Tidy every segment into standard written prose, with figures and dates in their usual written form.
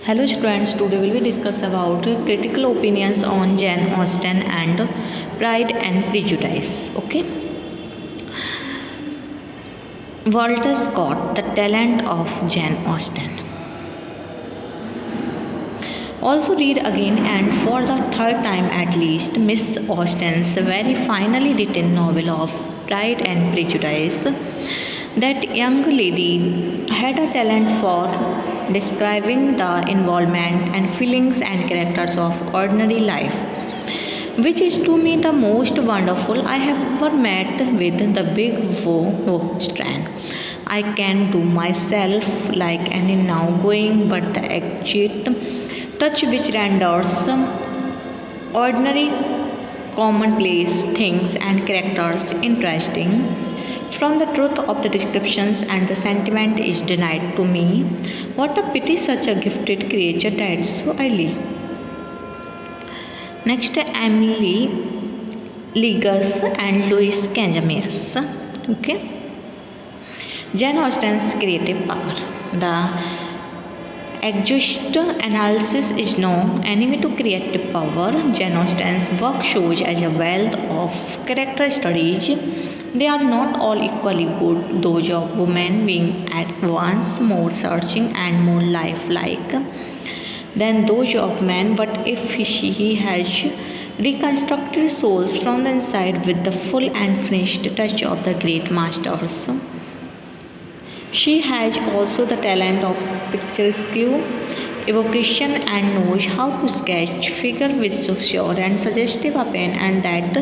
Hello students, today we will discuss about critical opinions on Jane Austen and Pride and Prejudice. Okay. Walter Scott, the talent of Jane Austen. Also read again and for the third time at least Miss Austen's very finely written novel of Pride and Prejudice. That young lady had a talent for describing the involvement and feelings and characters of ordinary life, which is to me the most wonderful I have ever met with the big Vaux strand. I can do myself like any now going, but the exact touch which renders ordinary commonplace things and characters interesting from the truth of the descriptions and the sentiment is denied to me. What a pity such a gifted creature died so early. Next, Emily Ligas and Louis Canjameas. Okay. Jane Austen's creative power. The exhaust analysis is no enemy to creative power. Jane Austen's work shows as a wealth of character studies. They are not all equally good, those of women being at once more searching and more lifelike than those of men, but if she has reconstructed souls from the inside with the full and finished touch of the great masters. She has also the talent of picturesque evocation and knows how to sketch figure with so sure and suggestive a pen and that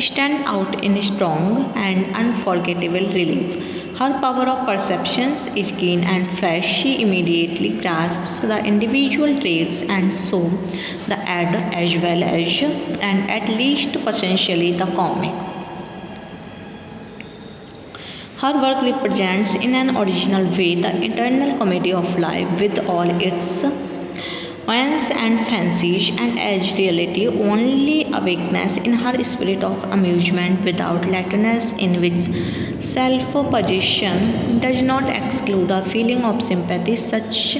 stand out in strong and unforgettable relief. Her power of perceptions is keen and fresh. She immediately grasps the individual traits and so the ad as well as and at least potentially the comic. Her work represents in an original way the internal comedy of life with all its whims and fancies, and as reality only a weakness in her spirit of amusement without lateness, in which self-possession does not exclude a feeling of sympathy, such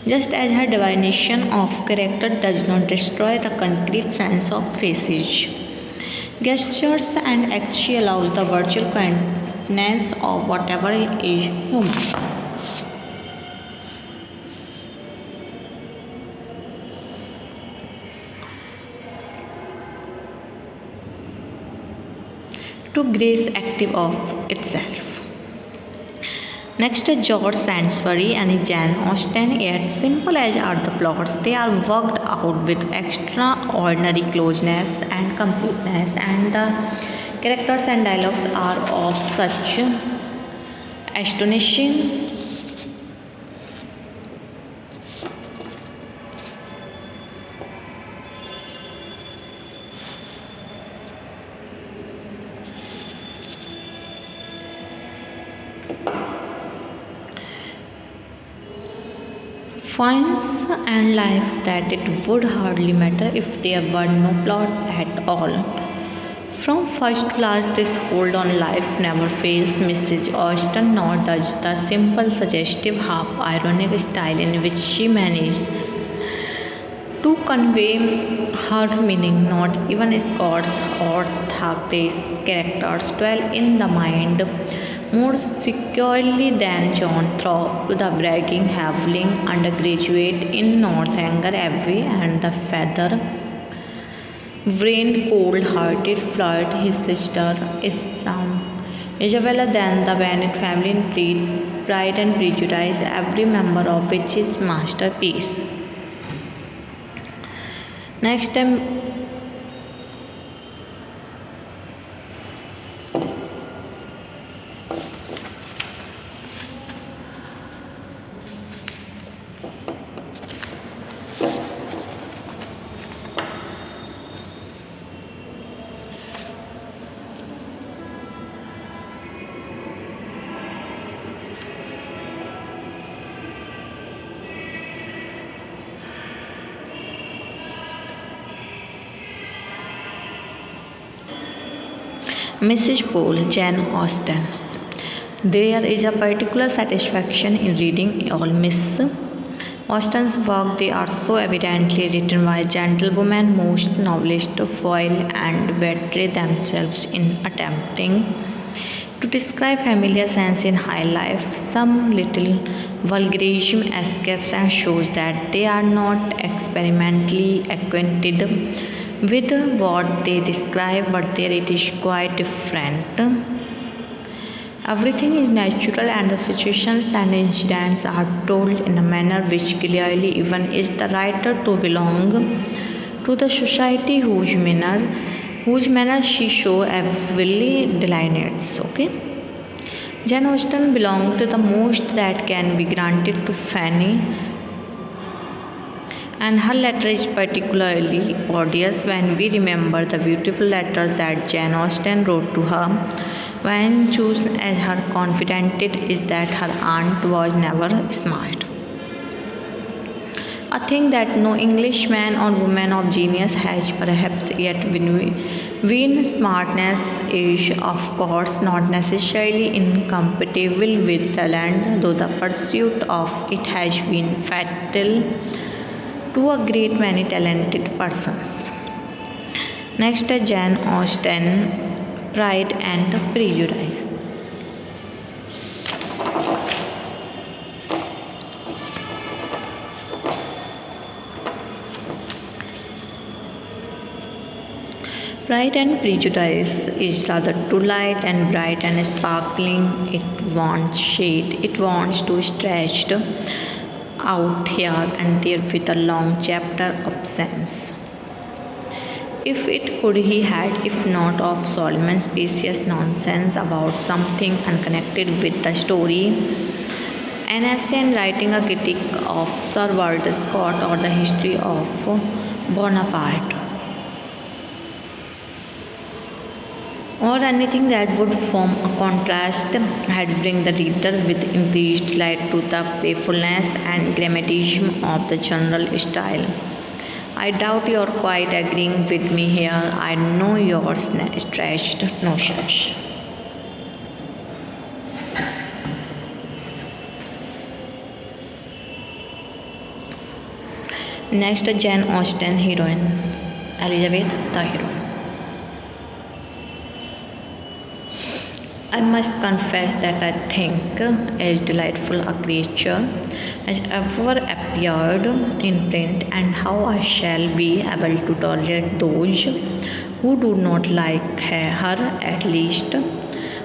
just as her divination of character does not destroy the concrete sense of faces, gestures, and acts. She allows the virtual kindness of whatever is human. To grace active of itself. Next, George Sansbury and Jane Austen, yet simple as are the plots, they are worked out with extraordinary closeness and completeness, and the characters and dialogues are of such astonishing finds and life that it would hardly matter if there were no plot at all. From first to last, this hold on life never fails Mrs. Austen, nor does the simple, suggestive, half ironic style in which she manages to convey her meaning. Not even Scott's or Thackeray's characters dwell in the mind more securely than John Thorpe, the bragging, having undergraduate in Northanger Abbey, and the feather brained, cold hearted flirt his sister Isabella, than the Bennet family in Pride and Prejudice, every member of which is masterpiece. Next time, Mrs. Pole, Jane Austen. There is a particular satisfaction in reading all Miss Austen's work, they are so evidently written by gentlewomen, most novelists foil and betray themselves in attempting to describe familiar scenes in high life. Some little vulgarism escapes and shows that they are not experimentally acquainted with what they describe, but there it is quite different. Everything is natural, and the situations and incidents are told in a manner which clearly even is the writer to belong to the society whose manner she so heavily delineates. Okay. Jane Austen belonged to the most that can be granted to Fanny, and her letter is particularly odious when we remember the beautiful letters that Jane Austen wrote to her. When chosen as her confidant, it is that her aunt was never smart. A thing that no Englishman or woman of genius has perhaps yet been. Smartness is, of course, not necessarily incompatible with talent, though the pursuit of it has been fatal to a great many talented persons. Next, Jane Austen, Pride and Prejudice. Pride and Prejudice is rather too light and bright and sparkling. It wants shade. It wants to stretched out here and there with a long chapter of sense. If it could, he had, if not of Solomon's specious nonsense about something unconnected with the story. An essay in writing a critique of Sir Walter Scott or the history of Bonaparte, or anything that would form a contrast had bring the reader with increased light to the playfulness and grammatism of the general style. I doubt you're quite agreeing with me here. I know your stretched notions. Next, Jane Austen heroine, Elizabeth the heroine. I must confess that I think as delightful a creature as ever appeared in print, and how I shall be able to tolerate those who do not like her, at least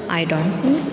I don't know.